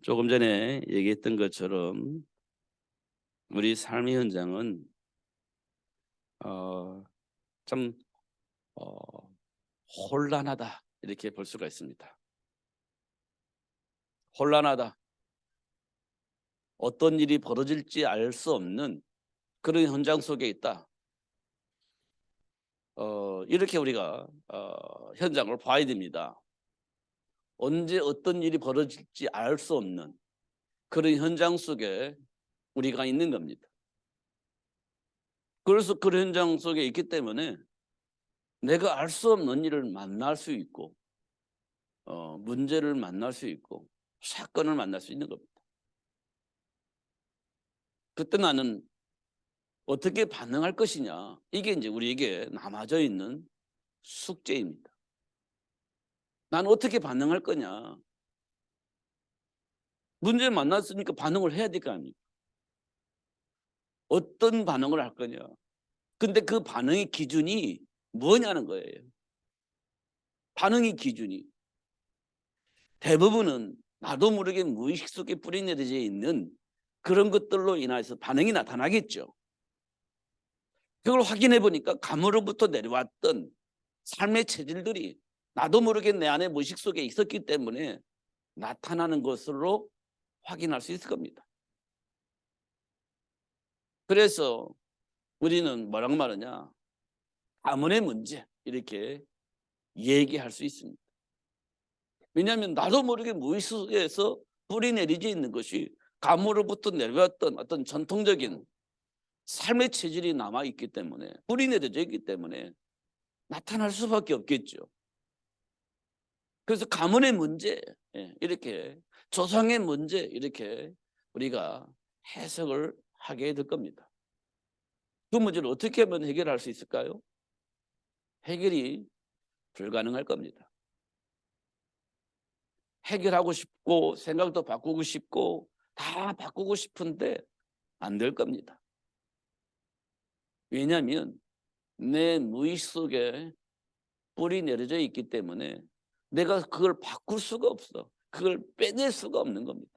조금 전에 얘기했던 것처럼 우리 삶의 현장은 어, 참 어, 혼란하다 이렇게 볼 수가 있습니다. 혼란하다. 어떤 일이 벌어질지 알 수 없는 그런 현장 속에 있다. 이렇게 우리가 현장을 봐야 됩니다. 언제 어떤 일이 벌어질지 알 수 없는 그런 현장 속에 우리가 있는 겁니다. 그래서 그런 현장 속에 있기 때문에 내가 알 수 없는 일을 만날 수 있고 문제를 만날 수 있고 사건을 만날 수 있는 겁니다. 그때 나는 어떻게 반응할 것이냐, 이게 이제 우리에게 남아져 있는 숙제입니다. 나는 어떻게 반응할 거냐. 문제를 만났으니까 반응을 해야 될 거 아닙니까? 어떤 반응을 할 거냐. 근데 그 반응의 기준이 뭐냐는 거예요. 반응의 기준이 대부분은 나도 모르게 무의식 속에 뿌리내려져 있는 그런 것들로 인해서 반응이 나타나겠죠. 그걸 확인해 보니까 감으로부터 내려왔던 삶의 체질들이 나도 모르게 내 안에 무의식 속에 있었기 때문에 나타나는 것으로 확인할 수 있을 겁니다. 그래서 우리는 뭐라고 말하냐, 가문의 문제 이렇게 얘기할 수 있습니다. 왜냐하면 나도 모르게 무의식 속에서 뿌리 내리져 있는 것이 가문으로부터 내려왔던 어떤 전통적인 삶의 체질이 남아있기 때문에, 뿌리 내려져 있기 때문에 나타날 수밖에 없겠죠. 그래서 가문의 문제, 이렇게 조상의 문제, 이렇게 우리가 해석을 하게 될 겁니다. 그 문제를 어떻게 하면 해결할 수 있을까요? 해결이 불가능할 겁니다. 해결하고 싶고 생각도 바꾸고 싶고 다 바꾸고 싶은데 안 될 겁니다. 왜냐하면 내 무의식 속에 뿌리 내려져 있기 때문에 내가 그걸 바꿀 수가 없어. 그걸 빼낼 수가 없는 겁니다.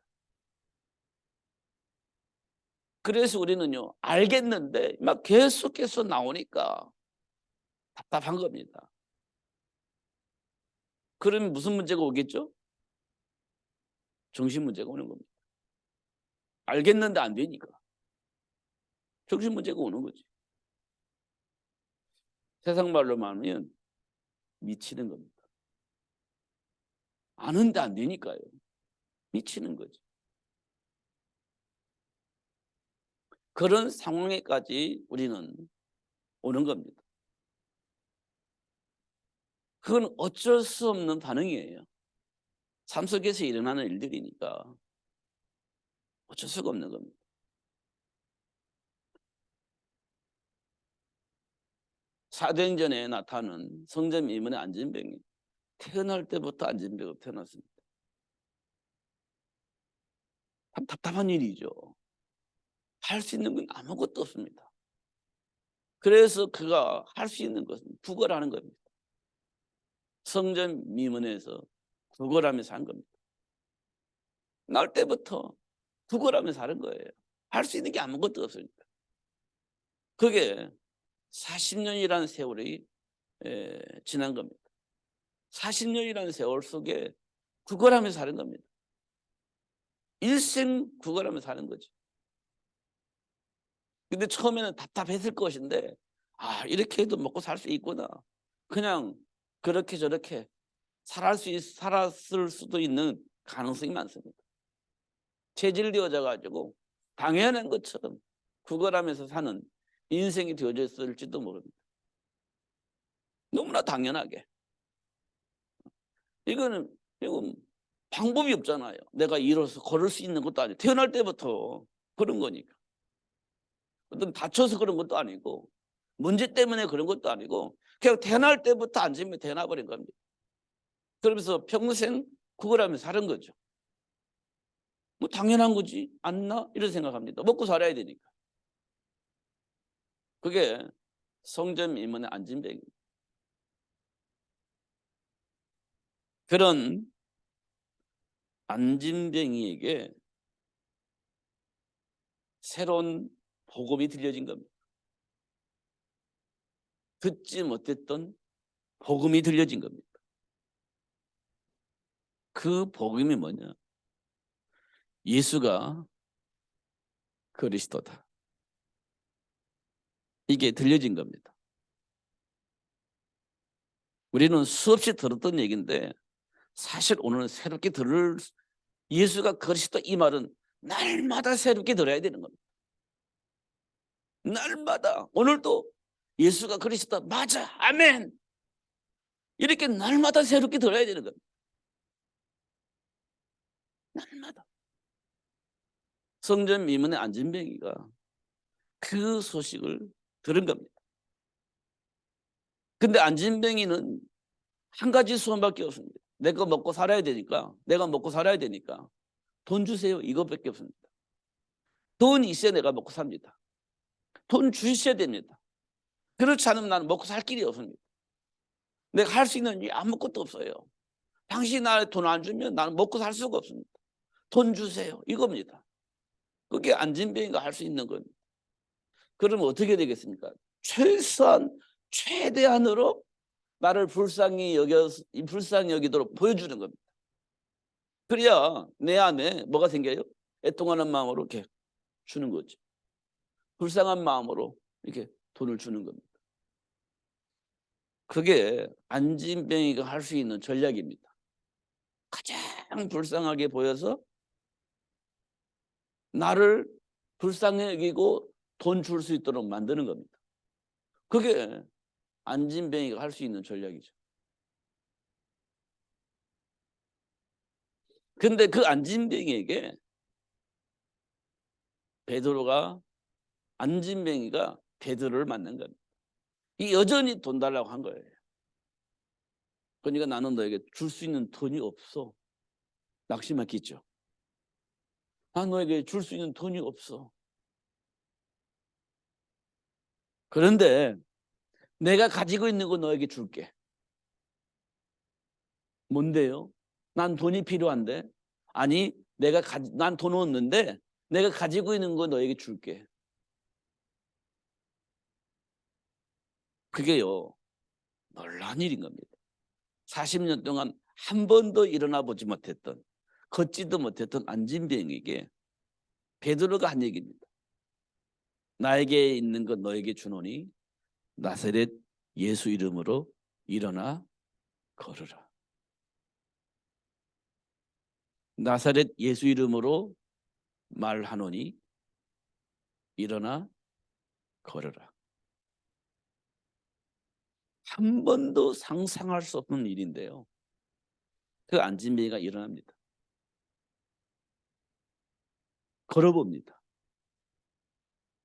그래서 우리는요, 알겠는데 막 계속해서 나오니까 답답한 겁니다. 그러면 무슨 문제가 오겠죠? 정신 문제가 오는 겁니다. 알겠는데 안 되니까 정신 문제가 오는 거지. 세상 말로 말하면 미치는 겁니다. 아는데 안 되니까요. 미치는 거지. 그런 상황에까지 우리는 오는 겁니다. 그건 어쩔 수 없는 반응이에요. 삶 속에서 일어나는 일들이니까 어쩔 수가 없는 겁니다. 사도행전에 나타나는 성전 미문의 안진병이 태어날 때부터 안진병으로 태어났습니다. 참 답답한 일이죠. 할 수 있는 건 아무것도 없습니다. 그래서 그가 할 수 있는 것은 구걸하는 겁니다. 성전 미문에서 구걸하면서 한 겁니다. 날 때부터 구걸하면서 하는 거예요. 할 수 있는 게 아무것도 없으니까. 그게 40년이라는 세월이 지난 겁니다. 40년이라는 세월 속에 구걸하면서 사는 겁니다. 일생 구걸하면서 사는 거지. 근데 처음에는 답답했을 것인데, 이렇게 해도 먹고 살 수 있구나. 그냥 그렇게 저렇게 살았을 수도 있는 가능성이 많습니다. 체질되어져 가지고 당연한 것처럼 구걸하면서 사는 인생이 되어져 있을지도 모릅니다. 너무나 당연하게. 이건 방법이 없잖아요. 내가 일어서 걸을 수 있는 것도 아니고 태어날 때부터 그런 거니까. 어떤 다쳐서 그런 것도 아니고 문제 때문에 그런 것도 아니고 그냥 태어날 때부터 안심이 태어나 버린 겁니다. 그러면서 평생 구걸하면서 사는 거죠. 뭐 당연한 거지 않나 이런 생각합니다. 먹고 살아야 되니까. 그게 성전 미문의 안진뱅입니다. 그런 안진뱅이에게 새로운 복음이 들려진 겁니다. 듣지 못했던 복음이 들려진 겁니다. 그 복음이 뭐냐? 예수가 그리스도다. 이게 들려진 겁니다. 우리는 수없이 들었던 얘기인데 사실 오늘은 새롭게 들을, 예수가 그리스도 이 말은 날마다 새롭게 들어야 되는 겁니다. 날마다. 오늘도 예수가 그리스도 맞아, 아멘, 이렇게 날마다 새롭게 들어야 되는 겁니다. 날마다. 성전 미문의 안진뱅이가 그 소식을 들은 겁니다. 근데 안진뱅이는 한 가지 소원밖에 없습니다. 내가 먹고 살아야 되니까, 내가 먹고 살아야 되니까 돈 주세요, 이것밖에 없습니다. 돈 있어야 내가 먹고 삽니다. 돈 주셔야 됩니다. 그렇지 않으면 나는 먹고 살 길이 없습니다. 내가 할 수 있는 일이 아무것도 없어요. 당신이 나한테 돈 안 주면 나는 먹고 살 수가 없습니다. 돈 주세요, 이겁니다. 그게 안진뱅이가 할 수 있는 겁니다. 그러면 어떻게 되겠습니까? 최소한 최대한으로 나를 불쌍히 여기도록 보여주는 겁니다. 그래야 내 안에 뭐가 생겨요? 애통하는 마음으로 이렇게 주는 거죠. 불쌍한 마음으로 이렇게 돈을 주는 겁니다. 그게 안진뱅이가 할 수 있는 전략입니다. 가장 불쌍하게 보여서 나를 불쌍히 여기고 돈 줄 수 있도록 만드는 겁니다. 그게 안진뱅이가 할 수 있는 전략이죠. 근데 그 안진뱅이에게 안진뱅이가 베드로를 만난 겁니다. 이 여전히 돈 달라고 한 거예요. 그러니까 나는 너에게 줄 수 있는 돈이 없어. 낙심했겠죠. 난 너에게 줄 수 있는 돈이 없어. 그런데 내가 가지고 있는 거 너에게 줄게. 뭔데요? 난 돈이 필요한데. 아니, 난 돈 없는데 내가 가지고 있는 거 너에게 줄게. 그게요, 놀라운 일인 겁니다. 40년 동안 한 번도 일어나 보지 못했던, 걷지도 못했던 안진뱅이에게 베드로가 한 얘기입니다. 나에게 있는 것 너에게 주노니 나사렛 예수 이름으로 일어나 걸으라. 나사렛 예수 이름으로 말하노니 일어나 걸으라. 한 번도 상상할 수 없는 일인데요, 그 안진뱅이가 일어납니다. 걸어봅니다.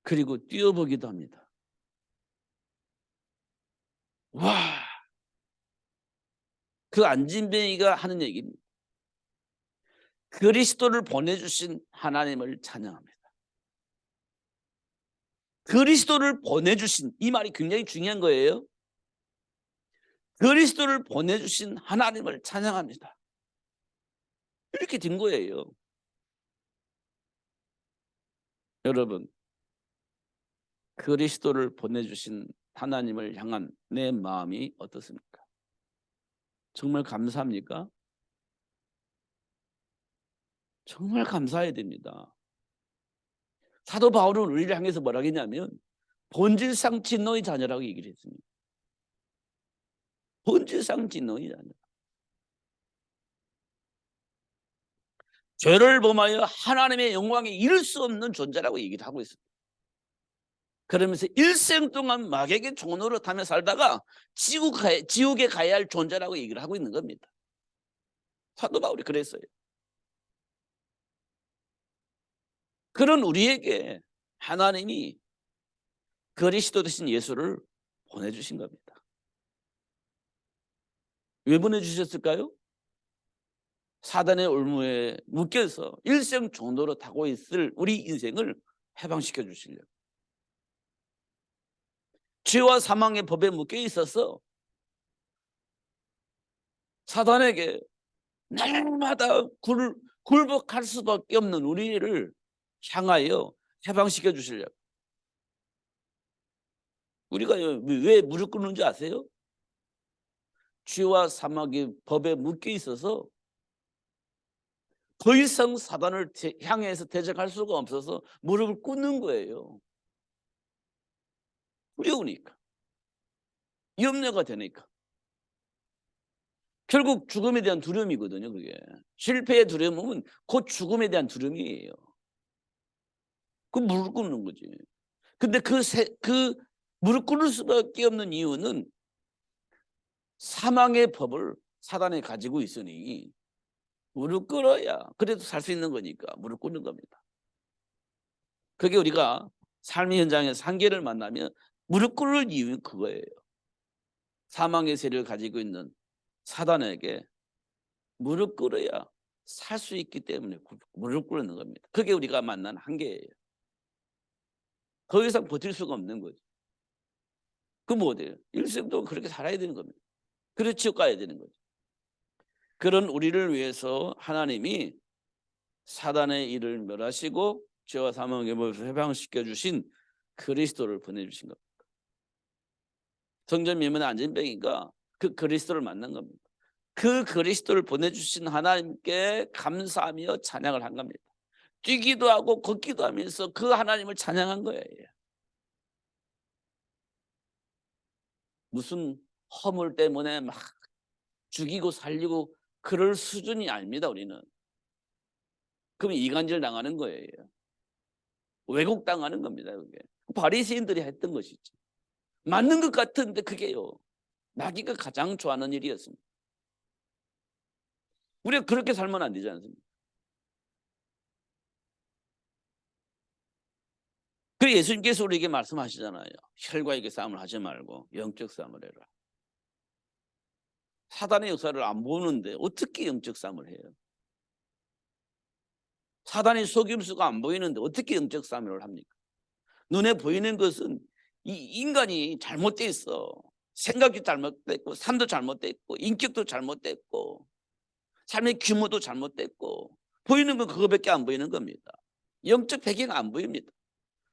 그리고 뛰어보기도 합니다. 와, 그 안진뱅이가 하는 얘기입니다. 그리스도를 보내주신 하나님을 찬양합니다. 그리스도를 보내주신, 이 말이 굉장히 중요한 거예요. 그리스도를 보내주신 하나님을 찬양합니다. 이렇게 된 거예요. 여러분, 그리스도를 보내주신 하나님을 향한 내 마음이 어떻습니까? 정말 감사합니까? 정말 감사해야 됩니다. 사도 바울은 우리를 향해서 뭐라고 했냐면 본질상 진노의 자녀라고 얘기를 했습니다. 본질상 진노의 자녀. 죄를 범하여 하나님의 영광에 이를 수 없는 존재라고 얘기를 하고 있습니다. 그러면서 일생 동안 마귀에게 종노릇 하며 살다가 지옥에 가야 할 존재라고 얘기를 하고 있는 겁니다. 사도 바울이 그랬어요. 그런 우리에게 하나님이 그리스도 되신 예수를 보내주신 겁니다. 왜 보내주셨을까요? 사단의 올무에 묶여서 일생 종노릇 하고 있을 우리 인생을 해방시켜 주시려고. 죄와 사망의 법에 묶여 있어서 사단에게 날마다 굴복할 수밖에 없는 우리를 향하여 해방시켜 주시려고. 우리가 왜 무릎 꿇는지 아세요? 죄와 사막이 법에 묶여 있어서 더 이상 사단을 향해서 대적할 수가 없어서 무릎을 꿇는 거예요. 두려우니까. 염려가 되니까. 결국 죽음에 대한 두려움이거든요, 그게. 실패의 두려움은 곧 죽음에 대한 두려움이에요. 그 무릎 꿇는 거지. 근데 그 무릎 꿇을 수밖에 없는 이유는 사망의 법을 사단이 가지고 있으니 무릎 꿇어야 그래도 살 수 있는 거니까 무릎 꿇는 겁니다. 그게 우리가 삶의 현장에서 한계를 만나면 무릎 꿇을 이유는 그거예요. 사망의 세력을 가지고 있는 사단에게 무릎 꿇어야 살 수 있기 때문에 무릎 꿇는 겁니다. 그게 우리가 만난 한계예요. 더 이상 버틸 수가 없는 거죠. 그럼 뭐 어때요? 일생도 그렇게 살아야 되는 겁니다. 그래서 지옥 가야 되는 거죠. 그런 우리를 위해서 하나님이 사단의 일을 멸하시고 죄와 사망의 법에서 해방시켜 주신 그리스도를 보내주신 겁니다. 성전 미문의 안전병이가 그 그리스도를 만난 겁니다. 그 그리스도를 보내주신 하나님께 감사하며 찬양을 한 겁니다. 뛰기도 하고 걷기도 하면서 그 하나님을 찬양한 거예요. 무슨 허물 때문에 막 죽이고 살리고 그럴 수준이 아닙니다. 우리는. 그럼 이간질 당하는 거예요. 왜곡당하는 겁니다. 그게. 바리새인들이 했던 것이지. 맞는 것 같은데 그게요. 마귀가 가장 좋아하는 일이었습니다. 우리가 그렇게 살면 안 되지 않습니까? 그래서 예수님께서 우리에게 말씀하시잖아요. 혈과에게 싸움을 하지 말고 영적 싸움을 해라. 사단의 역사를 안 보는데 어떻게 영적 싸움을 해요? 사단의 속임수가 안 보이는데 어떻게 영적 싸움을 합니까? 눈에 보이는 것은 이 인간이 잘못돼 있어. 생각이 잘못됐고 삶도 잘못됐고 인격도 잘못됐고 삶의 규모도 잘못됐고 보이는 건 그거밖에 안 보이는 겁니다. 영적 배경이 안 보입니다.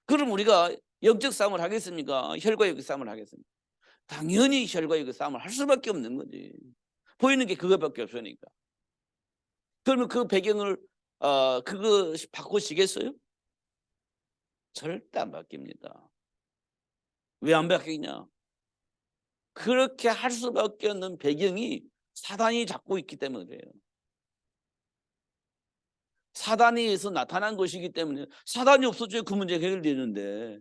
그럼 우리가 영적 싸움을 하겠습니까? 혈과 육의 싸움을 하겠습니까? 당연히 혈과 육의 싸움을 할 수밖에 없는 거지. 보이는 게 그거밖에 없으니까. 그러면 그 배경을 그거 바꾸시겠어요? 절대 안 바뀝니다. 왜 안 바뀌냐? 그렇게 할 수밖에 없는 배경이 사단이 잡고 있기 때문에 그래요. 사단에 의해서 나타난 것이기 때문에 사단이 없어져야 그 문제가 해결되는데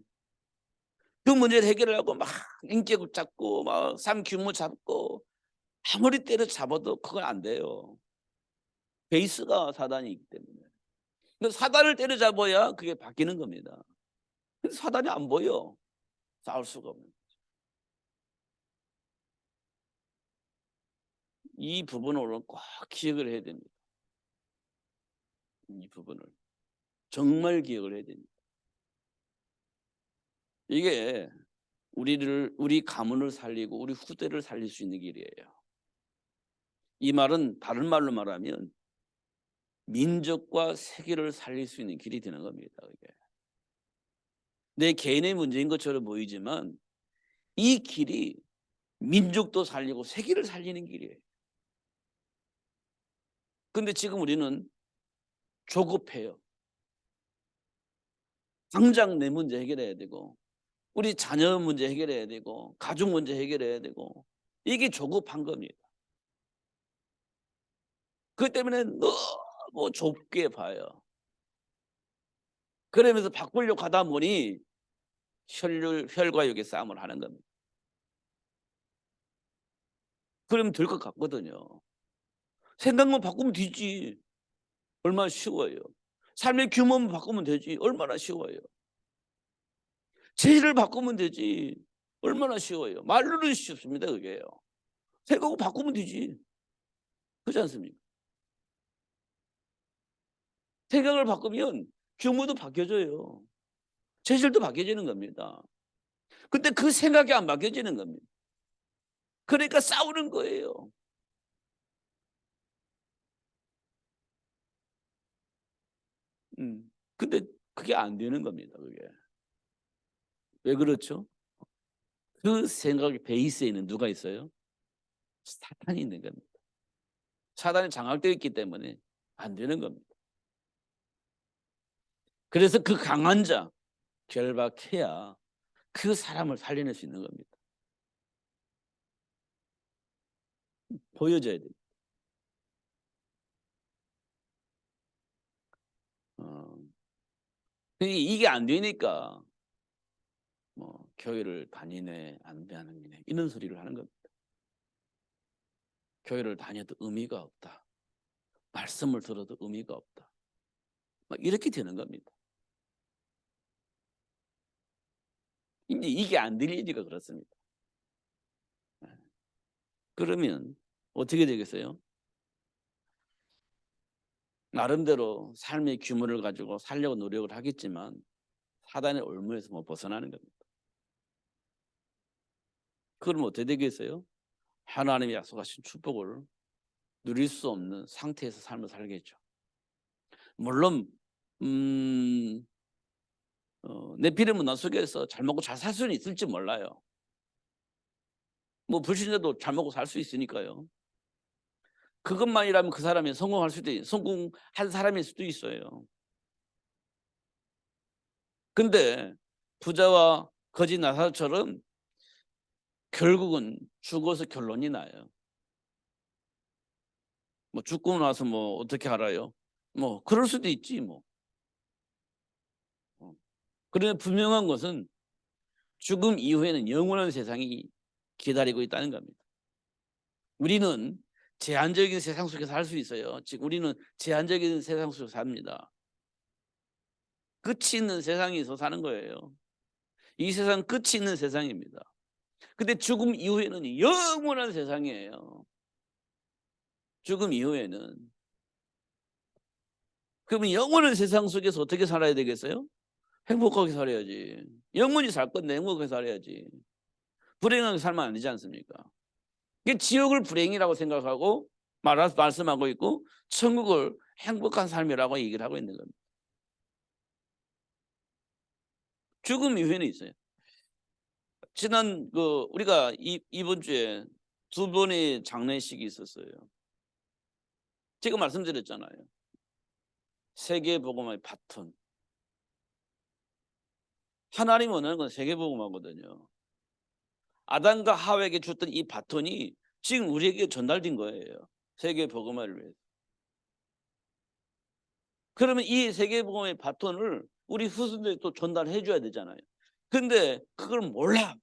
그 문제를 해결하려고 막 인격을 잡고 막 삶 규모 잡고 아무리 때려잡아도 그건 안 돼요. 베이스가 사단이기 때문에. 근데 사단을 때려잡아야 그게 바뀌는 겁니다. 근데 사단이 안 보여. 싸울 수가 없는. 이 부분을 꼭 기억을 해야 됩니다. 이 부분을. 정말 기억을 해야 됩니다. 이게 우리 가문을 살리고 우리 후대를 살릴 수 있는 길이에요. 이 말은 다른 말로 말하면 민족과 세계를 살릴 수 있는 길이 되는 겁니다. 그게. 내 개인의 문제인 것처럼 보이지만 이 길이 민족도 살리고 세계를 살리는 길이에요. 근데 지금 우리는 조급해요. 당장 내 문제 해결해야 되고 우리 자녀 문제 해결해야 되고 가족 문제 해결해야 되고 이게 조급한 겁니다. 그것 때문에 너무 좁게 봐요. 그러면서 바꾸려고 하다 보니 혈과 육의 싸움을 하는 겁니다. 그러면 될 것 같거든요. 생각만 바꾸면 되지. 얼마나 쉬워요. 삶의 규모만 바꾸면 되지. 얼마나 쉬워요. 체질을 바꾸면 되지. 얼마나 쉬워요. 말로는 쉽습니다. 그게요. 생각을 바꾸면 되지. 그렇지 않습니까? 생각을 바꾸면 규모도 바뀌어져요. 체질도 바뀌어지는 겁니다. 근데 그 생각이 안 바뀌어지는 겁니다. 그러니까 싸우는 거예요. 근데 그게 안 되는 겁니다. 그게. 왜 그렇죠? 그 생각의 베이스에는 누가 있어요? 사탄이 있는 겁니다. 사단이 장악되어 있기 때문에 안 되는 겁니다. 그래서 그 강한 자 결박해야 그 사람을 살려낼 수 있는 겁니다. 보여줘야 됩니다. 이게 안 되니까 뭐 교회를 다니네 안 다니네 이런 소리를 하는 겁니다. 교회를 다녀도 의미가 없다. 말씀을 들어도 의미가 없다. 막 이렇게 되는 겁니다. 이제 이게 안 들리니까 그렇습니다. 그러면 어떻게 되겠어요? 나름대로 삶의 규모를 가지고 살려고 노력을 하겠지만 사단의 올무에서 못 벗어나는 겁니다. 그러면 어떻게 되겠어요? 하나님이 약속하신 축복을 누릴 수 없는 상태에서 삶을 살겠죠. 물론 내 비례 문화 속에서 잘 먹고 잘 살 수는 있을지 몰라요. 뭐 불신자도 잘 먹고 살 수 있으니까요. 그것만이라면 그 사람이 성공할 수도 성공한 사람일 수도 있어요. 근데 부자와 거지 나사처럼 결국은 죽어서 결론이 나요. 뭐 죽고 나서 뭐 어떻게 알아요? 뭐 그럴 수도 있지 뭐. 그런데 분명한 것은 죽음 이후에는 영원한 세상이 기다리고 있다는 겁니다. 우리는 제한적인 세상 속에서 살 수 있어요. 즉 우리는 제한적인 세상 속에서 삽니다. 끝이 있는 세상에서 사는 거예요. 이 세상 끝이 있는 세상입니다. 근데 죽음 이후에는 영원한 세상이에요. 죽음 이후에는. 그러면 영원한 세상 속에서 어떻게 살아야 되겠어요? 행복하게 살아야지. 영원히 살 건데 행복하게 살아야지. 불행하게 살면 안 되지 않습니까? 지옥을 불행이라고 생각하고 말씀하고 있고 천국을 행복한 삶이라고 얘기를 하고 있는 겁니다. 죽음 이후에는 있어요. 지난 우리가 이번 주에 2번의 장례식이 있었어요. 제가 말씀드렸잖아요. 세계복음의 바톤. 하나님 원하는 건 세계복음하거든요. 아담과 하와에게 줬던 이 바톤이 지금 우리에게 전달된 거예요. 세계복음화를 위해서. 그러면 이 세계복음의 바톤을 우리 후손들이 또 전달해 줘야 되잖아요. 근데 그걸 몰라.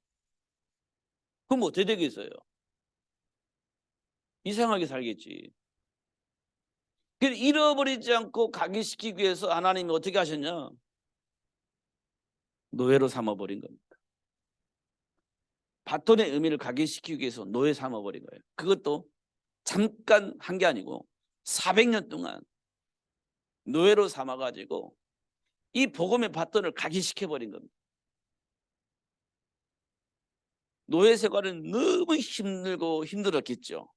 그럼 어떻게 되겠어요? 이상하게 살겠지. 그래서 잃어버리지 않고 각인시키기 위해서 하나님이 어떻게 하셨냐? 노예로 삼아버린 겁니다. 바톤의 의미를 각인시키기 위해서 노예 삼아버린 거예요. 그것도 잠깐 한 게 아니고 400년 동안 노예로 삼아가지고 이 복음의 바톤을 각인시켜버린 겁니다. 노예 생활은 너무 힘들고 힘들었겠죠.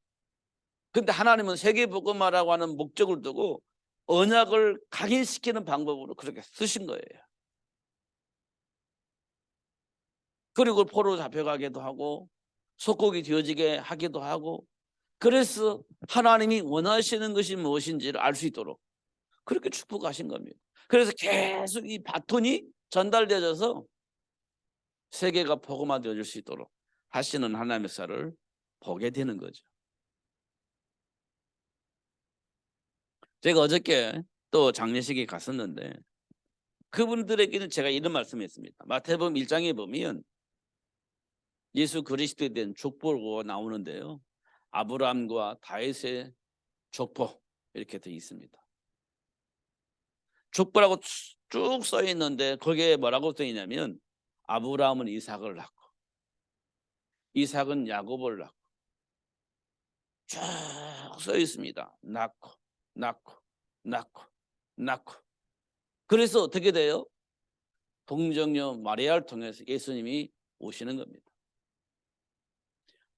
그런데 하나님은 세계복음화라고 하는 목적을 두고 언약을 각인시키는 방법으로 그렇게 쓰신 거예요. 그리고 포로 잡혀가기도 하고 속국이 되어지게 하기도 하고 그래서 하나님이 원하시는 것이 무엇인지를 알 수 있도록 그렇게 축복하신 겁니다. 그래서 계속 이 바톤이 전달되어져서 세계가 복음화되어질 수 있도록 하시는 하나님의 역사를 보게 되는 거죠. 제가 어저께 또 장례식에 갔었는데 그분들에게는 제가 이런 말씀했습니다. 마태복음 1장에 보면 예수 그리스도에 대한 족보가 나오는데요. 아브라함과 다윗의 족보 이렇게 되어 있습니다. 족보라고 쭉 써 있는데 거기에 뭐라고 써 있냐면 아브라함은 이삭을 낳고 이삭은 야곱을 낳고 쭉 써 있습니다. 낳고 그래서 어떻게 돼요? 동정녀 마리아를 통해서 예수님이 오시는 겁니다.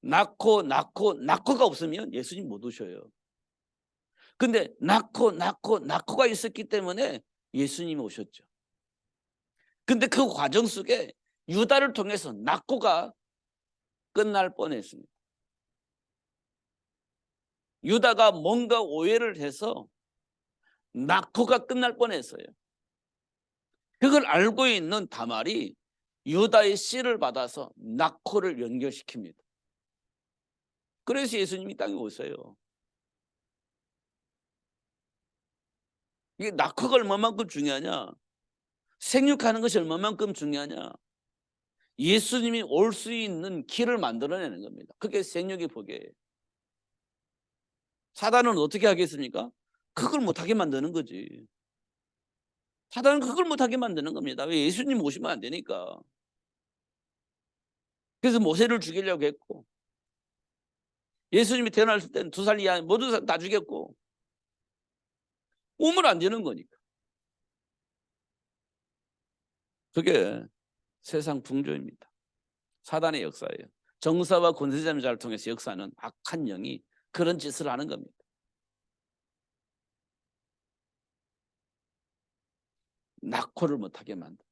낳고가 없으면 예수님 못 오셔요. 근데 낳고가 있었기 때문에 예수님이 오셨죠. 근데 그 과정 속에 유다를 통해서 낙고가 끝날 뻔했습니다. 유다가 뭔가 오해를 해서 낙고가 끝날 뻔했어요. 그걸 알고 있는 다말이 유다의 씨를 받아서 낙고를 연결시킵니다. 그래서 예수님이 땅에 오세요. 이게 낙고가 얼마만큼 중요하냐? 생육하는 것이 얼마만큼 중요하냐? 예수님이 올 수 있는 길을 만들어내는 겁니다. 그게 생육의 법이에요. 사단은 어떻게 하겠습니까? 그걸 못하게 만드는 거지. 사단은 그걸 못하게 만드는 겁니다. 왜? 예수님 오시면 안 되니까. 그래서 모세를 죽이려고 했고, 예수님이 태어났을 때는 2살 이하 모든 다 죽였고, 오면 안 되는 거니까. 그게 세상 풍조입니다. 사단의 역사예요. 정사와 권세자를 통해서 역사는 악한 영이 그런 짓을 하는 겁니다. 낙호를 못하게 만들,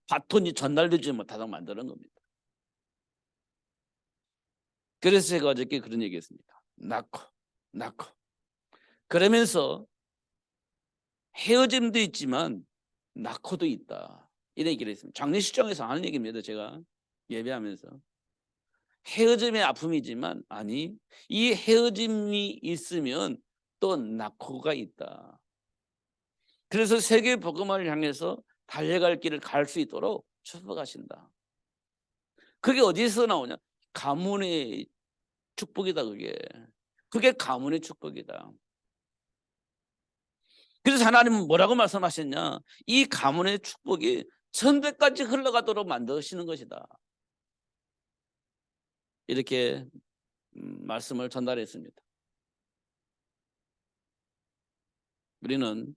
바톤이 전달되지 못하도록 만드는 겁니다. 그래서 제가 어저께 그런 얘기했습니다. 낙호. 그러면서 헤어짐도 있지만 낙호도 있다. 이런 얘기를 했습니다. 장례식장에서 하는 얘기입니다. 제가 예배하면서. 헤어짐의 아픔이지만 아니, 이 헤어짐이 있으면 또 낙호가 있다. 그래서 세계 복음화를 향해서 달려갈 길을 갈 수 있도록 축복하신다. 그게 어디서 나오냐? 가문의 축복이다. 그게 가문의 축복이다. 그래서 하나님은 뭐라고 말씀하셨냐? 이 가문의 축복이 천대까지 흘러가도록 만드시는 것이다. 이렇게 말씀을 전달했습니다. 우리는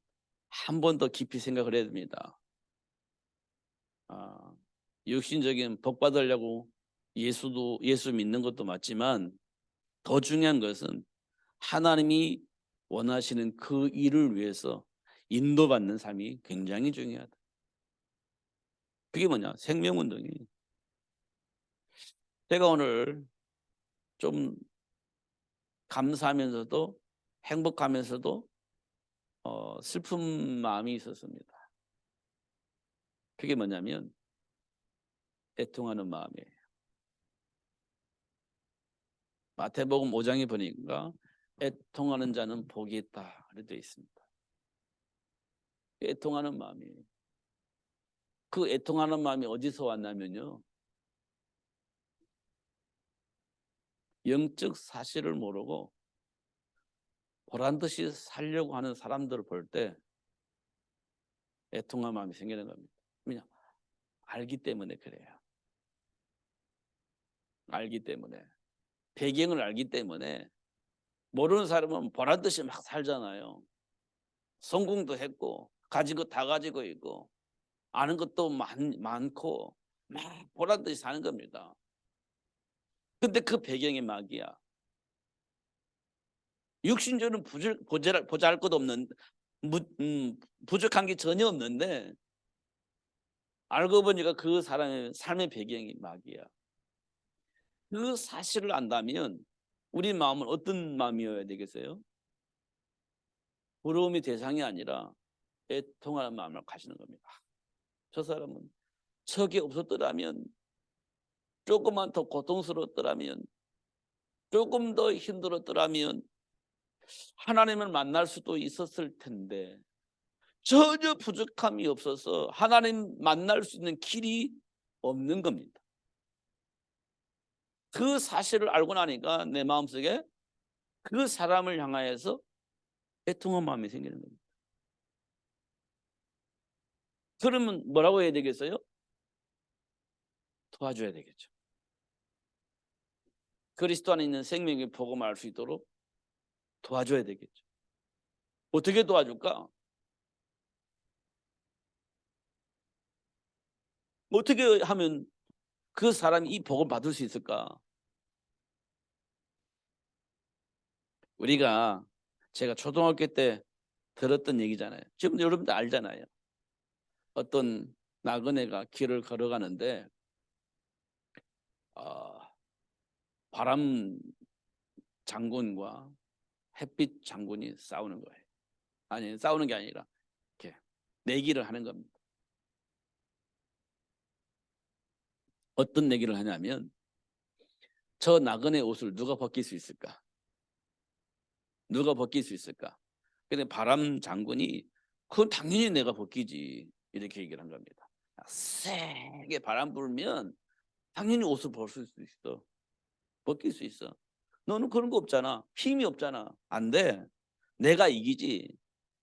한 번 더 깊이 생각을 해야 됩니다. 육신적인 복 받으려고 예수 믿는 것도 맞지만 더 중요한 것은 하나님이 원하시는 그 일을 위해서 인도받는 삶이 굉장히 중요하다. 그게 뭐냐? 생명운동이. 제가 오늘 좀 감사하면서도 행복하면서도 슬픈 마음이 있었습니다. 그게 뭐냐면 애통하는 마음이에요. 마태복음 5장에 보니까 애통하는 자는 복이 있다 이렇게 있습니다. 애통하는 마음이에요. 그 애통하는 마음이 어디서 왔냐면요, 영적 사실을 모르고 보란 듯이 살려고 하는 사람들을 볼 때 애통한 마음이 생기는 겁니다. 왜냐? 알기 때문에 그래요. 알기 때문에. 배경을 알기 때문에. 모르는 사람은 보란 듯이 막 살잖아요. 성공도 했고 가진 거 다 가지고 있고 아는 것도 많고 막 보란 듯이 사는 겁니다. 근데 그 배경이 막이야. 육신적으로는 보잘 것 없는, 부족한 게 전혀 없는데 알고 보니까 그 사람의 삶의 배경이 막이야. 그 사실을 안다면 우리 마음은 어떤 마음이어야 되겠어요? 부러움이 대상이 아니라 애통하는 마음을 가지는 겁니다. 저 사람은 척이 없었더라면, 조금만 더 고통스러웠더라면, 조금 더 힘들었더라면 하나님을 만날 수도 있었을 텐데 전혀 부족함이 없어서 하나님 만날 수 있는 길이 없는 겁니다. 그 사실을 알고 나니까 내 마음속에 그 사람을 향하여서 애통한 마음이 생기는 겁니다. 그러면 뭐라고 해야 되겠어요? 도와줘야 되겠죠. 그리스도 안에 있는 생명의 복음을 알 수 있도록 도와줘야 되겠죠. 어떻게 도와줄까? 어떻게 하면 그 사람이 이 복을 받을 수 있을까? 우리가 제가 초등학교 때 들었던 얘기잖아요. 지금 여러분들 알잖아요. 어떤 나그네가 길을 걸어가는데 바람 장군과 햇빛 장군이 싸우는 거예요. 아니, 싸우는 게 아니라 이렇게 내기를 하는 겁니다. 어떤 내기를 하냐면 저 나그네 옷을 누가 벗길 수 있을까? 누가 벗길 수 있을까? 근데 바람 장군이 그건 당연히 내가 벗기지 이렇게 얘기를 한 겁니다. 세게 바람 불면 당연히 옷을 벗을 수 있어. 벗길 수 있어. 너는 그런 거 없잖아. 힘이 없잖아. 안 돼. 내가 이기지.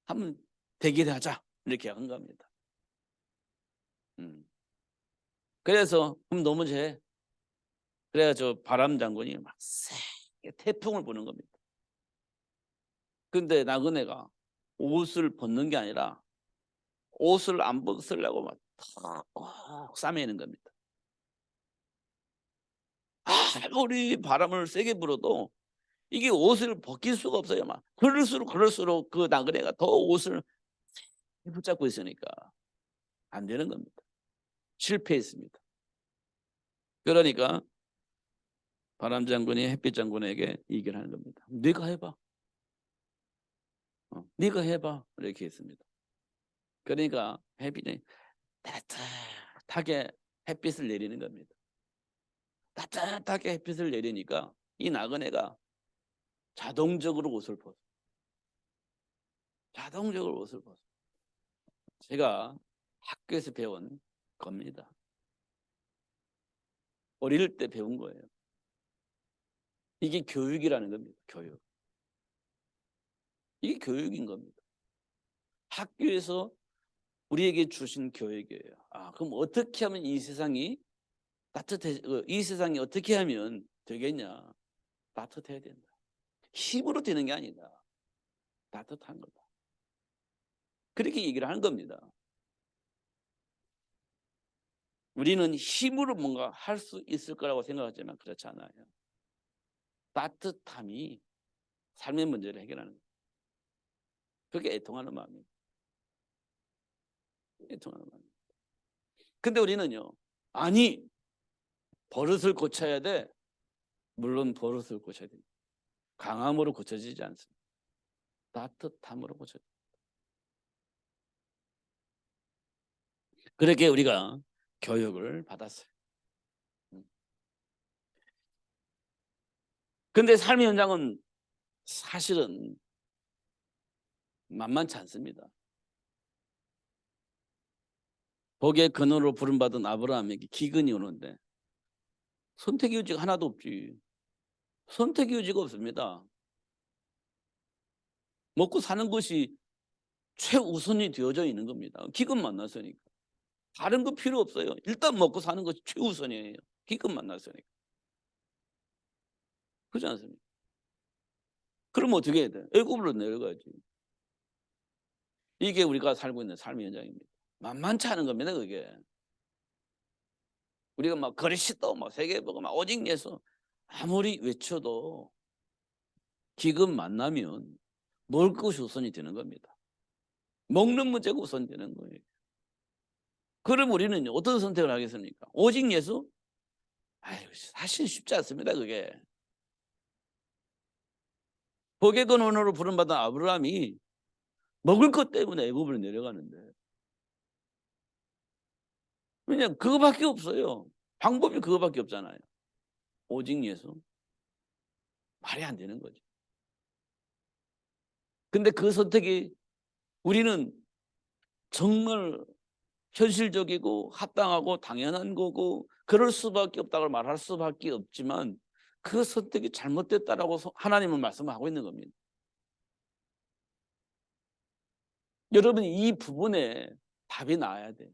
한번 대결하자. 이렇게 한 겁니다. 그래서 그럼 넘어져. 그래야 저 바람 장군이 막 세게 태풍을 부는 겁니다. 근데 나그네가 옷을 벗는 게 아니라 옷을 안 벗으려고 막 턱 싸매는 겁니다. 아무리 바람을 세게 불어도 이게 옷을 벗길 수가 없어요. 막 그럴수록 그 나그네가 더 옷을 붙잡고 있으니까 안 되는 겁니다. 실패했습니다. 그러니까 바람 장군이 햇빛 장군에게 얘기를 하는 겁니다. 네가 해봐. 네가 해봐. 이렇게 했습니다. 그러니까 햇빛이 따뜻하게 햇빛을 내리는 겁니다. 따뜻하게 햇빛을 내리니까 이 나그네가 자동적으로 옷을 벗어. 자동적으로 옷을 벗어. 제가 학교에서 배운 겁니다. 어릴 때 배운 거예요. 이게 교육이라는 겁니다. 교육. 이게 교육인 겁니다. 학교에서 우리에게 주신 교육이에요. 그럼 어떻게 하면 이 세상이 이 세상이 어떻게 하면 되겠냐? 따뜻해야 된다. 힘으로 되는 게 아니다. 따뜻한 거다. 그렇게 얘기를 하는 겁니다. 우리는 힘으로 뭔가 할 수 있을 거라고 생각하지만 그렇지 않아요. 따뜻함이 삶의 문제를 해결하는 거예요. 그게 애통하는 마음입니다. 애통하는 마음입니다. 근데 우리는요, 아니, 버릇을 고쳐야 돼. 물론 버릇을 고쳐야 됩니다. 강함으로 고쳐지지 않습니다. 따뜻함으로 고쳐야 됩니다. 그렇게 우리가 교육을 받았어요. 근데 삶의 현장은 사실은 만만치 않습니다. 복의 근원으로 부름받은 아브라함에게 기근이 오는데 선택의 여지가 하나도 없지. 선택의 여지가 없습니다. 먹고 사는 것이 최우선이 되어져 있는 겁니다. 기근 만났으니까. 다른 거 필요 없어요. 일단 먹고 사는 것이 최우선이에요. 기근 만났으니까. 그렇지 않습니까? 그럼 어떻게 해야 돼? 애굽으로 내려가야지. 이게 우리가 살고 있는 삶의 현장입니다. 만만치 않은 겁니다, 그게. 우리가 막 그리스도 막 세계보고 막 오직 예수 아무리 외쳐도 기근 만나면 먹을 것이 우선이 되는 겁니다. 먹는 문제가 우선이 되는 거예요. 그럼 우리는 어떤 선택을 하겠습니까? 오직 예수? 사실 쉽지 않습니다, 그게. 복의 근원으로 부름받은 아브라함이 먹을 것 때문에 애굽으로 내려가는데 왜냐면 그거밖에 없어요. 방법이 그거밖에 없잖아요. 오직 예수. 말이 안 되는 거죠. 근데 그 선택이 우리는 정말 현실적이고 합당하고 당연한 거고 그럴 수밖에 없다고 말할 수밖에 없지만 그 선택이 잘못됐다라고 하나님은 말씀하고 있는 겁니다. 여러분 이 부분에 답이 나와야 돼요.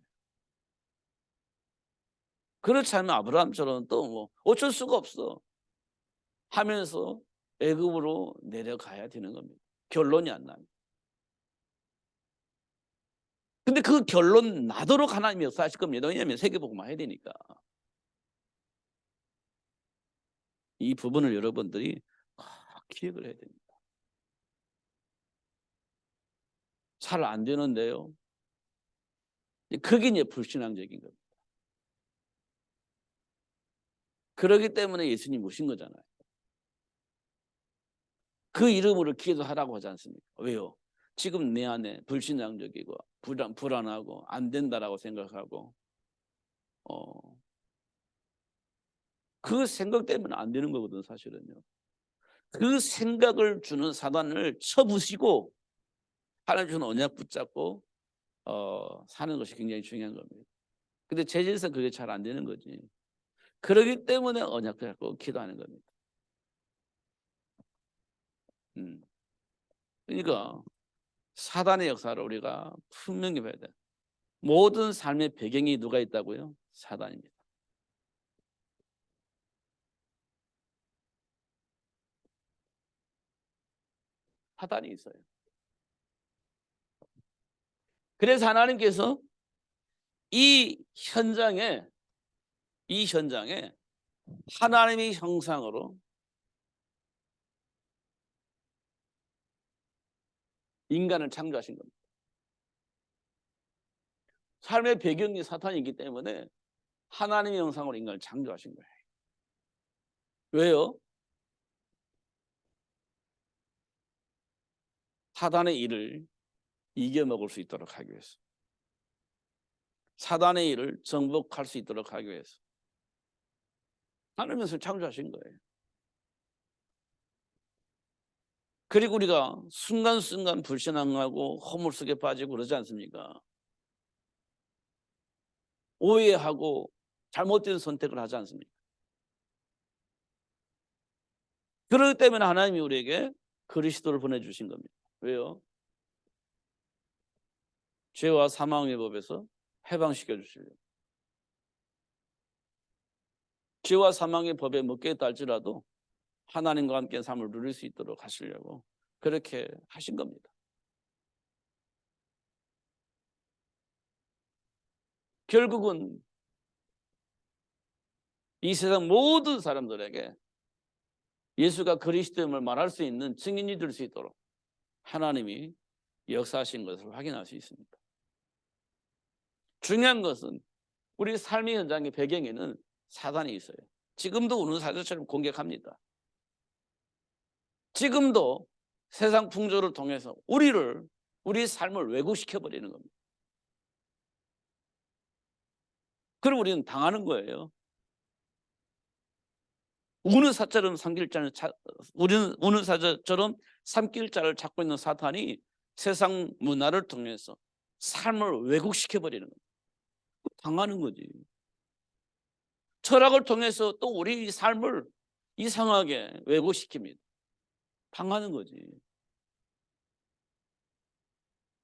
그렇지 않으면 아브라함처럼 또 뭐 어쩔 수가 없어 하면서 애굽으로 내려가야 되는 겁니다. 결론이 안 납니다. 근데 그 결론 나도록 하나님이 역사하실 겁니다. 왜냐하면 세계복음화 해야 되니까. 이 부분을 여러분들이 기억을 해야 됩니다. 잘 안 되는데요. 그게 이제 불신앙적인 겁니다. 그렇기 때문에 예수님이 오신 거잖아요. 그 이름으로 기도하라고 하지 않습니까? 왜요? 지금 내 안에 불신앙적이고 불안하고 안 된다라고 생각하고 그 생각 때문에 안 되는 거거든 사실은요. 그 생각을 주는 사단을 쳐부시고 하나님 주는 언약 붙잡고 사는 것이 굉장히 중요한 겁니다. 근데 제자에서 그게 잘 안 되는 거지. 그러기 때문에 언약 잡고 기도하는 겁니다. 그러니까 사단의 역사를 우리가 분명히 봐야 돼. 모든 삶의 배경이 누가 있다고요? 사단입니다. 사단이 있어요. 그래서 하나님께서 이 현장에 하나님의 형상으로 인간을 창조하신 겁니다. 삶의 배경이 사탄이기 때문에 하나님의 형상으로 인간을 창조하신 거예요. 왜요? 사단의 일을 이겨먹을 수 있도록 하기 위해서. 사단의 일을 정복할 수 있도록 하기 위해서. 하나님께서 창조하신 거예요. 그리고 우리가 순간순간 불신앙하고 허물 속에 빠지고 그러지 않습니까? 오해하고 잘못된 선택을 하지 않습니까? 그렇기 때문에 하나님이 우리에게 그리스도를 보내주신 겁니다. 왜요? 죄와 사망의 법에서 해방시켜 주시려고. 죄와 사망의 법에 묶여있다 할지라도 하나님과 함께 삶을 누릴 수 있도록 하시려고 그렇게 하신 겁니다. 결국은 이 세상 모든 사람들에게 예수가 그리스도임을 말할 수 있는 증인이 될 수 있도록 하나님이 역사하신 것을 확인할 수 있습니다. 중요한 것은 우리 삶의 현장의 배경에는 사단이 있어요. 지금도 우는 사자처럼 공격합니다. 지금도 세상 풍조를 통해서 우리 삶을 왜곡시켜버리는 겁니다. 그럼 우리는 당하는 거예요. 우는 사자처럼 우는 사자처럼 삼킬 자를 찾고 있는 사탄이 세상 문화를 통해서 삶을 왜곡시켜버리는 겁니다. 당하는 거지. 철학을 통해서 또 우리 삶을 이상하게 왜곡시킵니다. 당하는 거지.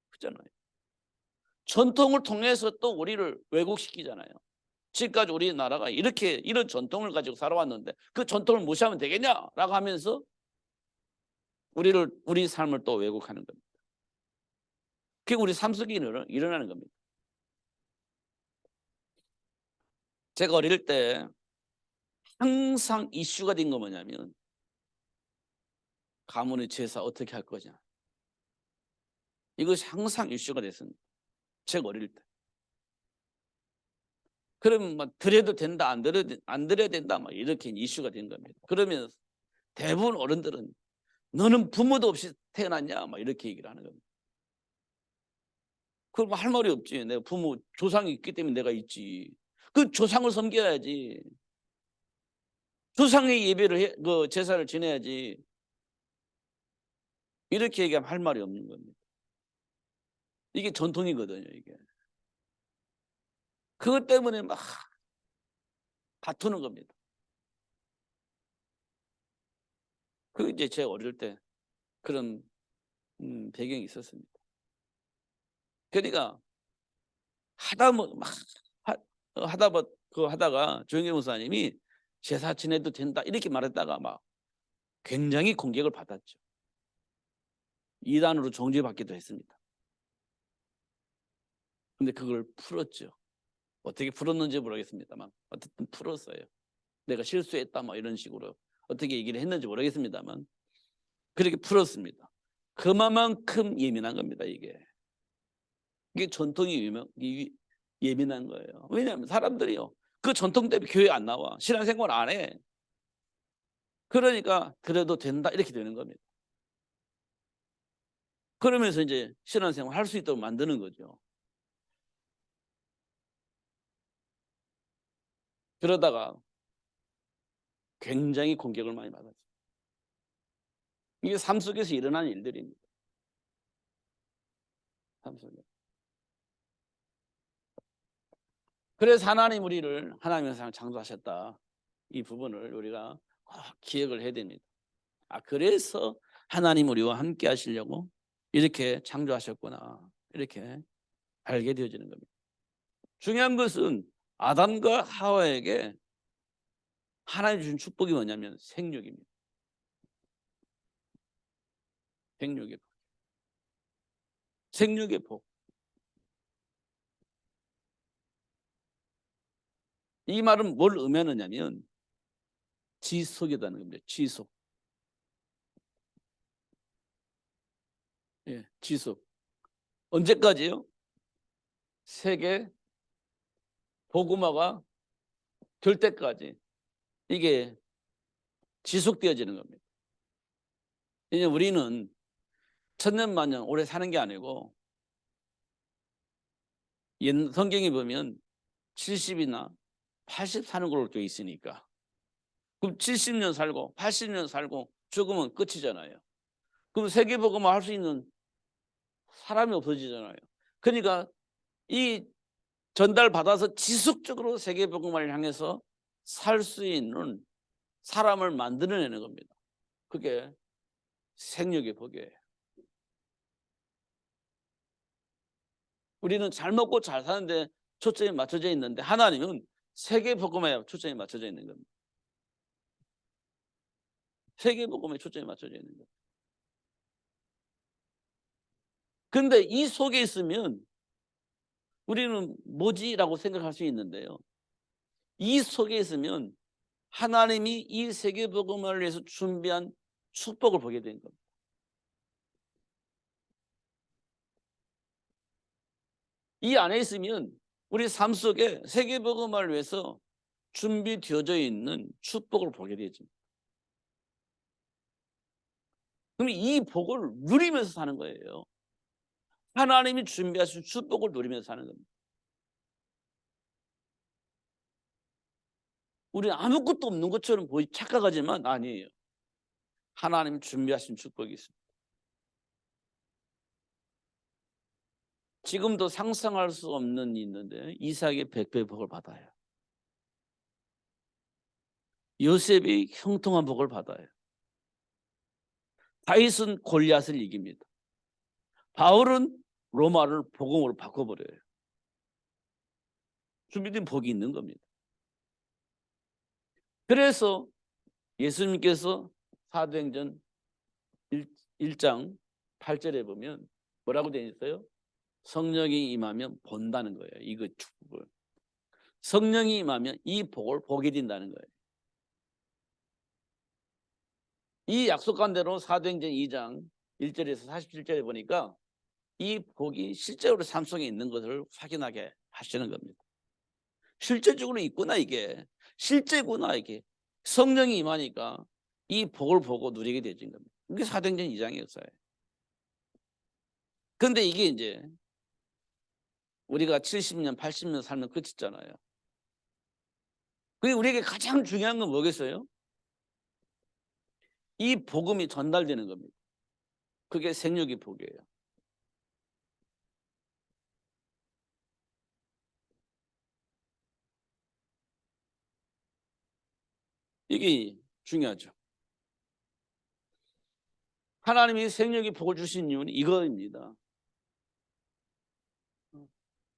그렇잖아요. 전통을 통해서 또 우리를 왜곡시키잖아요. 지금까지 우리나라가 이런 전통을 가지고 살아왔는데 그 전통을 무시하면 되겠냐라고 하면서 우리 삶을 또 왜곡하는 겁니다. 그게 우리 삶 속에 일어나는 겁니다. 제가 어릴 때 항상 이슈가 된 거 뭐냐면 가문의 제사 어떻게 할 거냐. 이것이 항상 이슈가 됐습니다. 제가 어릴 때. 그러면 막 드려도 된다, 안 드려야 된다, 막 이렇게 이슈가 된 겁니다. 그러면 대부분 어른들은 너는 부모도 없이 태어났냐, 막 이렇게 얘기를 하는 겁니다. 그럼 할 말이 없지. 내가 부모 조상이 있기 때문에 내가 있지. 그 조상을 섬겨야지. 조상의 예배를 그 제사를 지내야지. 이렇게 얘기하면 할 말이 없는 겁니다. 이게 전통이거든요, 이게. 그것 때문에 막 다투는 겁니다. 그 이제 제 어릴 때 그런 배경이 있었습니다. 그러니까 하다가 조영기 목사님이 제사 지내도 된다 이렇게 말했다가 막 굉장히 공격을 받았죠. 이단으로 정죄받기도 했습니다. 근데 그걸 풀었죠. 어떻게 풀었는지 모르겠습니다만 어쨌든 풀었어요. 내가 실수했다 뭐 이런 식으로 어떻게 얘기를 했는지 모르겠습니다만 그렇게 풀었습니다. 그만큼 예민한 겁니다. 이게 전통이 예민한 거예요. 왜냐하면 사람들이요, 그 전통 대로 교회 안 나와, 신앙생활 안 해. 그러니까 그래도 된다 이렇게 되는 겁니다. 그러면서 이제 신앙생활 할 수 있도록 만드는 거죠. 그러다가 굉장히 공격을 많이 받았어요. 이게 삶 속에서 일어나는 일들입니다. 삶 속에. 그래서 하나님 우리를 하나님의 세상을 창조하셨다. 이 부분을 우리가 기억을 해야 됩니다. 그래서 하나님 우리와 함께 하시려고 이렇게 창조하셨구나. 이렇게 알게 되어지는 겁니다. 중요한 것은 아담과 하와에게 하나님 주신 축복이 뭐냐면 생육입니다. 생육의 복. 생육의 복. 이 말은 뭘 의미하느냐면 지속이라는 겁니다. 지속. 예, 지속. 언제까지요? 세계 복음화가 될 때까지 이게 지속되어지는 겁니다. 이제 우리는 천년만년 오래 사는 게 아니고 성경에 보면 70이나 80 사는 걸로 되어 있으니까, 그럼 70년 살고 80년 살고 죽으면 끝이잖아요. 그럼 세계복음화 할 수 있는 사람이 없어지잖아요. 그러니까 이 전달받아서 지속적으로 세계복음화를 향해서 살 수 있는 사람을 만들어내는 겁니다. 그게 생육의 복이에요. 우리는 잘 먹고 잘 사는데 초점이 맞춰져 있는데 하나님은 세계복음화에 초점이 맞춰져 있는 겁니다. 세계복음에 초점이 맞춰져 있는 거예요. 근데 이 속에 있으면 우리는 뭐지라고 생각할 수 있는데요, 이 속에 있으면 하나님이 이 세계복음화를 위해서 준비한 축복을 보게 된 겁니다. 이 안에 있으면 우리 삶 속에 세계복음화를 위해서 준비되어져 있는 축복을 보게 되죠. 그럼 이 복을 누리면서 사는 거예요. 하나님이 준비하신 축복을 누리면서 사는 겁니다. 우리는 아무것도 없는 것처럼 착각하지만 아니에요. 하나님이 준비하신 축복이 있습니다. 지금도 상상할 수 없는 일이 있는데 이삭이 100배 복을 받아요. 요셉이 형통한 복을 받아요. 다윗은 골리앗을 이깁니다. 바울은 로마를 복음으로 바꿔버려요. 준비된 복이 있는 겁니다. 그래서 예수님께서 사도행전 1장 8절에 보면 뭐라고 되어 있어요? 성령이 임하면 본다는 거예요. 이거 축복을. 성령이 임하면 이 복을 보게 된다는 거예요. 이 약속한 대로 사도행전 2장 1절에서 47절에 보니까 이 복이 실제로 삶 속에 있는 것을 확인하게 하시는 겁니다. 실제적으로 있구나, 이게. 실제구나, 이게. 성령이 임하니까 이 복을 보고 누리게 되진 겁니다. 이게 사도행전 2장의 역사예요. 그런데 이게 이제 우리가 70년, 80년 살면 끝이잖아요. 그게 우리에게 가장 중요한 건 뭐겠어요? 이 복음이 전달되는 겁니다. 그게 생육의 복이에요. 이게 중요하죠. 하나님이 생육의 복을 주신 이유는 이거입니다.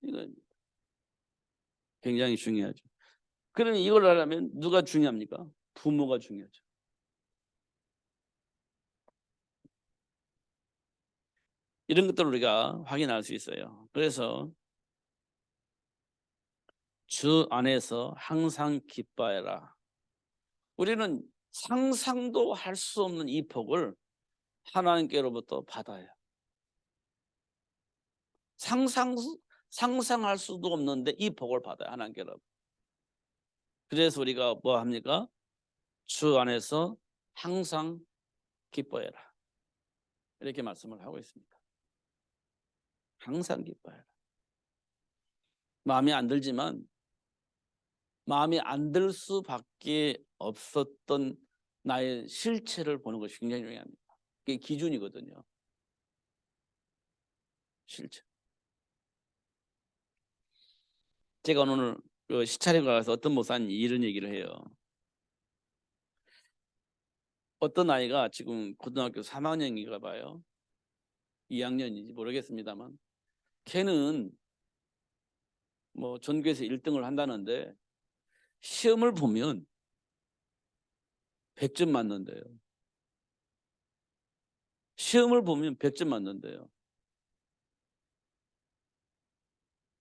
이거입니다. 굉장히 중요하죠. 그러니 이걸 하려면 누가 중요합니까? 부모가 중요하죠. 이런 것들을 우리가 확인할 수 있어요. 그래서 주 안에서 항상 기뻐해라. 우리는 상상도 할 수 없는 이 복을 하나님께로부터 받아요. 상상할 수도 없는데 이 복을 받아요, 하나님께로. 그래서 우리가 뭐 합니까? 주 안에서 항상 기뻐해라. 이렇게 말씀을 하고 있습니다. 항상 기뻐해라. 마음이 안 들지만 마음이 안 들 수밖에 없었던 나의 실체를 보는 것이 굉장히 중요합니다. 그게 기준이거든요. 실체. 제가 오늘 시찰에 가서 어떤 목사님이 이런 얘기를 해요. 어떤 아이가 지금 고등학교 3학년인가 봐요. 2학년인지 모르겠습니다만 걔는 뭐 전교에서 1등을 한다는데 시험을 보면 100점 맞는데요. 시험을 보면 100점 맞는데요.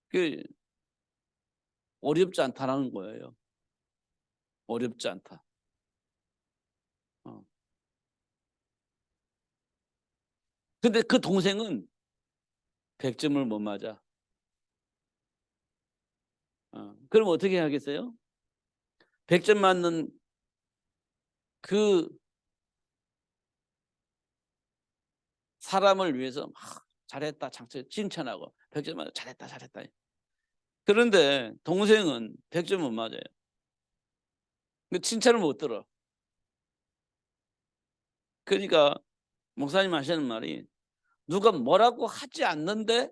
그게 어렵지 않다라는 거예요. 어렵지 않다. 근데 그 동생은 100점을 못 맞아. 그럼 어떻게 하겠어요? 100점 맞는 그 사람을 위해서 막 잘했다, 칭찬하고 100점 맞아, 잘했다, 잘했다. 그런데 동생은 100점 못 맞아요. 칭찬을 못 들어. 그러니까 목사님 하시는 말이 누가 뭐라고 하지 않는데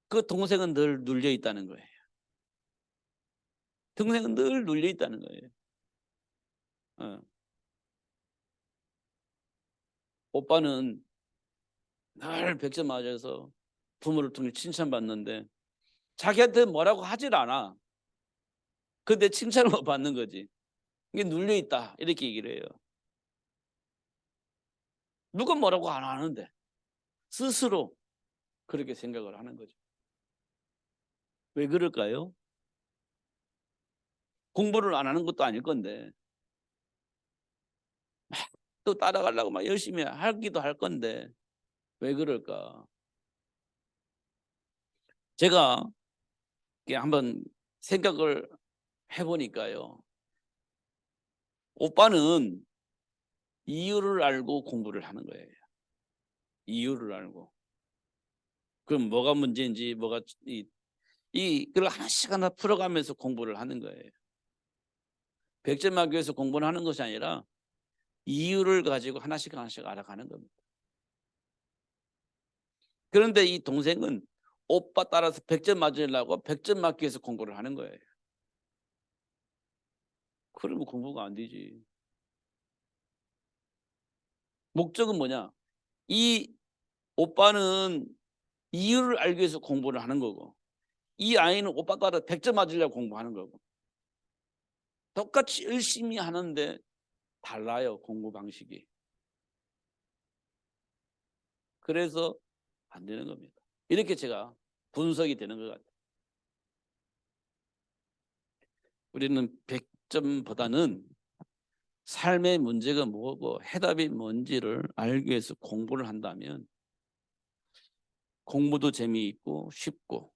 그 동생은 늘 눌려 있다는 거예요. 동생은 늘 눌려 있다는 거예요. 오빠는 늘 100점 맞아서 부모를 통해 칭찬받는데 자기한테 뭐라고 하질 않아. 근데 칭찬을 못 받는 거지. 이게 눌려 있다 이렇게 얘기를 해요. 누가 뭐라고 안 하는데 스스로 그렇게 생각을 하는 거죠. 왜 그럴까요? 공부를 안 하는 것도 아닐 건데 또 따라가려고 막 열심히 하기도 할 건데 왜 그럴까? 제가 한번 생각을 해보니까요. 오빠는 이유를 알고 공부를 하는 거예요. 이유를 알고. 그럼 뭐가 문제인지 뭐가 그걸 하나씩 하나 풀어가면서 공부를 하는 거예요. 100점 맞기 위해서 공부를 하는 것이 아니라 이유를 가지고 하나씩 하나씩 알아가는 겁니다. 그런데 이 동생은 오빠 따라서 100점 맞으려고 100점 맞기 위해서 공부를 하는 거예요. 그러면 공부가 안 되지. 목적은 뭐냐? 이 오빠는 이유를 알기 위해서 공부를 하는 거고 이 아이는 오빠 따라 100점 맞으려고 공부하는 거고 똑같이 열심히 하는데 달라요. 공부 방식이. 그래서 안 되는 겁니다. 이렇게 제가 분석이 되는 것 같아요. 우리는 100점보다는 삶의 문제가 뭐고 해답이 뭔지를 알기 위해서 공부를 한다면 공부도 재미있고 쉽고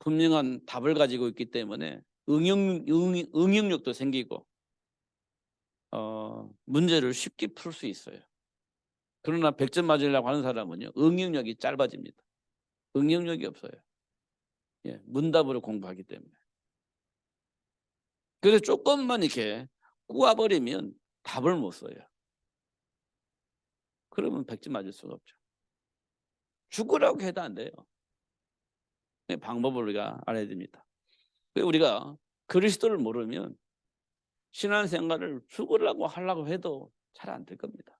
분명한 답을 가지고 있기 때문에 응용력도 생기고 문제를 쉽게 풀 수 있어요. 그러나 100점 맞으려고 하는 사람은요. 응용력이 짧아집니다. 응용력이 없어요. 예, 문답으로 공부하기 때문에. 그래서 조금만 이렇게 꼬아버리면 답을 못 써요. 그러면 100점 맞을 수가 없죠. 죽으라고 해도 안 돼요. 방법을 우리가 알아야 됩니다. 우리가 그리스도를 모르면 신앙생활을 죽으라고 하려고 해도 잘 안 될 겁니다.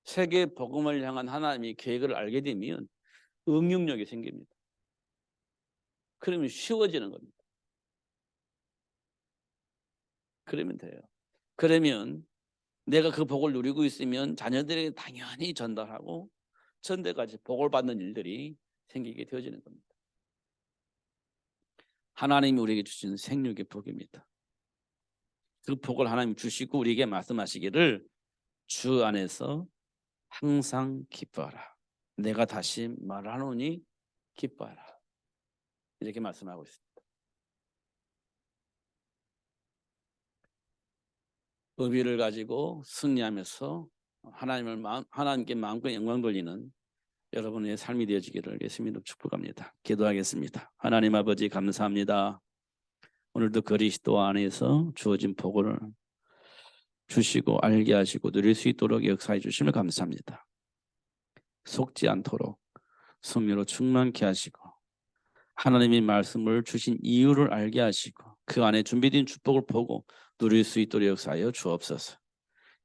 세계 복음을 향한 하나님의 계획을 알게 되면 응용력이 생깁니다. 그러면 쉬워지는 겁니다. 그러면 돼요. 그러면 내가 그 복을 누리고 있으면 자녀들에게 당연히 전달하고 천대까지 복을 받는 일들이 생기게 되어지는 겁니다. 하나님이 우리에게 주신 생육의 복입니다. 그 복을 하나님 주시고 우리에게 말씀하시기를 주 안에서 항상 기뻐하라. 내가 다시 말하노니 기뻐하라. 이렇게 말씀하고 있습니다. 의비를 가지고 승리하면서 하나님께 마음껏 영광 돌리는 여러분의 삶이 되어지기를 예수님으로 축복합니다. 기도하겠습니다. 하나님 아버지 감사합니다. 오늘도 그리스도 안에서 주어진 복을 주시고 알게 하시고 누릴 수 있도록 역사해 주심을 감사합니다. 속지 않도록 성령으로 충만케 하시고 하나님의 말씀을 주신 이유를 알게 하시고 그 안에 준비된 축복을 보고 누릴 수 있도록 역사하여 주옵소서.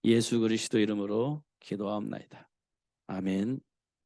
예수 그리스도 이름으로 기도하옵나이다. 아멘.